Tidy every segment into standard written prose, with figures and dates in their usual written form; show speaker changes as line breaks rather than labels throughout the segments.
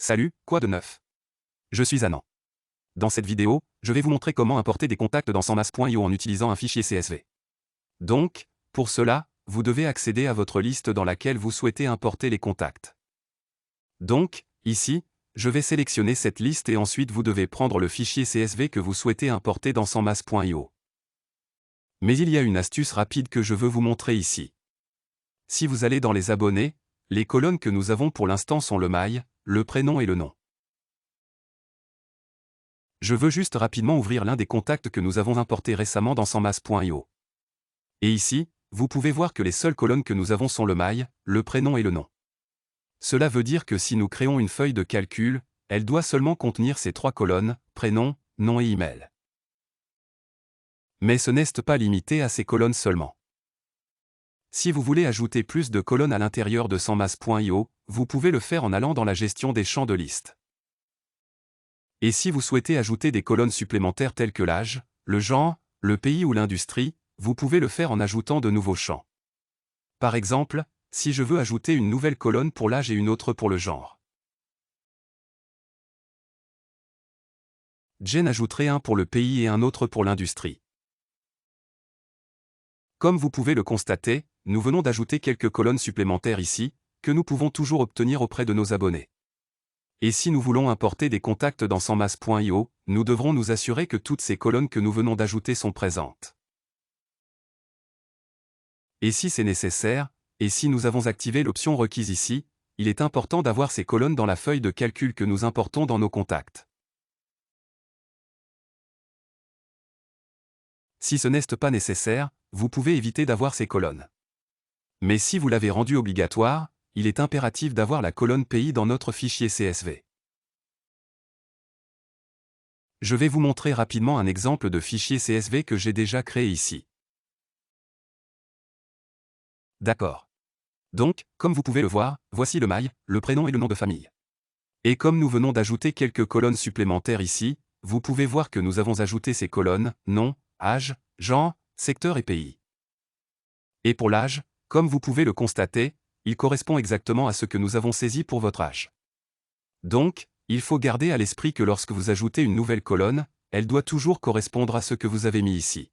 Salut, quoi de neuf? Je suis Anand. Dans cette vidéo, je vais vous montrer comment importer des contacts dans SANMAS.io en utilisant un fichier CSV. Donc, pour cela, vous devez accéder à votre liste dans laquelle vous souhaitez importer les contacts. Donc, ici, je vais sélectionner cette liste et ensuite vous devez prendre le fichier CSV que vous souhaitez importer dans SANMAS.io. Mais il y a une astuce rapide que je veux vous montrer ici. Si vous allez dans les abonnés, les colonnes que nous avons pour l'instant sont le mail, le prénom et le nom. Je veux juste rapidement ouvrir l'un des contacts que nous avons importés récemment dans SANMAS.io. Et ici, vous pouvez voir que les seules colonnes que nous avons sont le mail, le prénom et le nom. Cela veut dire que si nous créons une feuille de calcul, elle doit seulement contenir ces trois colonnes, prénom, nom et email. Mais ce n'est pas limité à ces colonnes seulement. Si vous voulez ajouter plus de colonnes à l'intérieur de SANMAS.io, vous pouvez le faire en allant dans la gestion des champs de liste. Et si vous souhaitez ajouter des colonnes supplémentaires telles que l'âge, le genre, le pays ou l'industrie, vous pouvez le faire en ajoutant de nouveaux champs. Par exemple, si je veux ajouter une nouvelle colonne pour l'âge et une autre pour le genre. J'en ajouterai un pour le pays et un autre pour l'industrie. Comme vous pouvez le constater, nous venons d'ajouter quelques colonnes supplémentaires ici, que nous pouvons toujours obtenir auprès de nos abonnés. Et si nous voulons importer des contacts dans SANMAS.io, nous devrons nous assurer que toutes ces colonnes que nous venons d'ajouter sont présentes. Et si c'est nécessaire, et si nous avons activé l'option requise ici, il est important d'avoir ces colonnes dans la feuille de calcul que nous importons dans nos contacts. Si ce n'est pas nécessaire, vous pouvez éviter d'avoir ces colonnes. Mais si vous l'avez rendu obligatoire, il est impératif d'avoir la colonne pays dans notre fichier CSV. Je vais vous montrer rapidement un exemple de fichier CSV que j'ai déjà créé ici. D'accord. Donc, comme vous pouvez le voir, voici le mail, le prénom et le nom de famille. Et comme nous venons d'ajouter quelques colonnes supplémentaires ici, vous pouvez voir que nous avons ajouté ces colonnes, nom, âge, genre, secteur et pays. Et pour l'âge, comme vous pouvez le constater, il correspond exactement à ce que nous avons saisi pour votre âge. Donc, il faut garder à l'esprit que lorsque vous ajoutez une nouvelle colonne, elle doit toujours correspondre à ce que vous avez mis ici.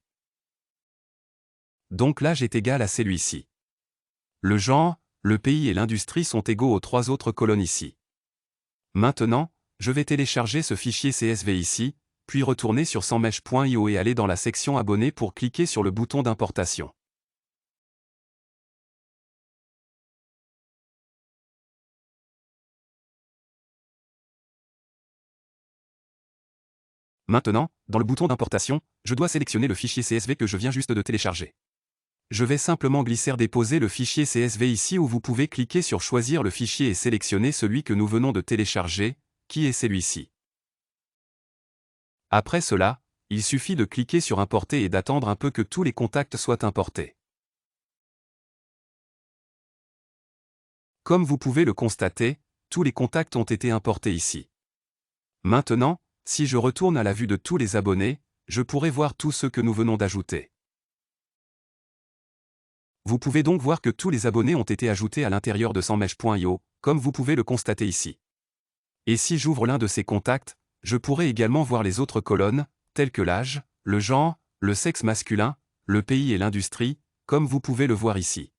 Donc l'âge est égal à celui-ci. Le genre, le pays et l'industrie sont égaux aux trois autres colonnes ici. Maintenant, je vais télécharger ce fichier CSV ici, puis retourner sur SANMAS.io et aller dans la section Abonnés pour cliquer sur le bouton d'importation. Maintenant, dans le bouton d'importation, je dois sélectionner le fichier CSV que je viens juste de télécharger. Je vais simplement glisser-déposer le fichier CSV ici où vous pouvez cliquer sur Choisir le fichier et sélectionner celui que nous venons de télécharger, qui est celui-ci. Après cela, il suffit de cliquer sur Importer et d'attendre un peu que tous les contacts soient importés. Comme vous pouvez le constater, tous les contacts ont été importés ici. Maintenant, si je retourne à la vue de tous les abonnés, je pourrai voir tous ceux que nous venons d'ajouter. Vous pouvez donc voir que tous les abonnés ont été ajoutés à l'intérieur de SANMAS.io, comme vous pouvez le constater ici. Et si j'ouvre l'un de ces contacts, je pourrai également voir les autres colonnes, telles que l'âge, le genre, le sexe masculin, le pays et l'industrie, comme vous pouvez le voir ici.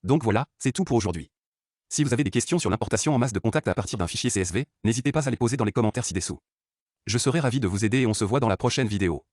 Donc voilà, c'est tout pour aujourd'hui. Si vous avez des questions sur l'importation en masse de contacts à partir d'un fichier CSV, n'hésitez pas à les poser dans les commentaires ci-dessous. Je serai ravi de vous aider et on se voit dans la prochaine vidéo.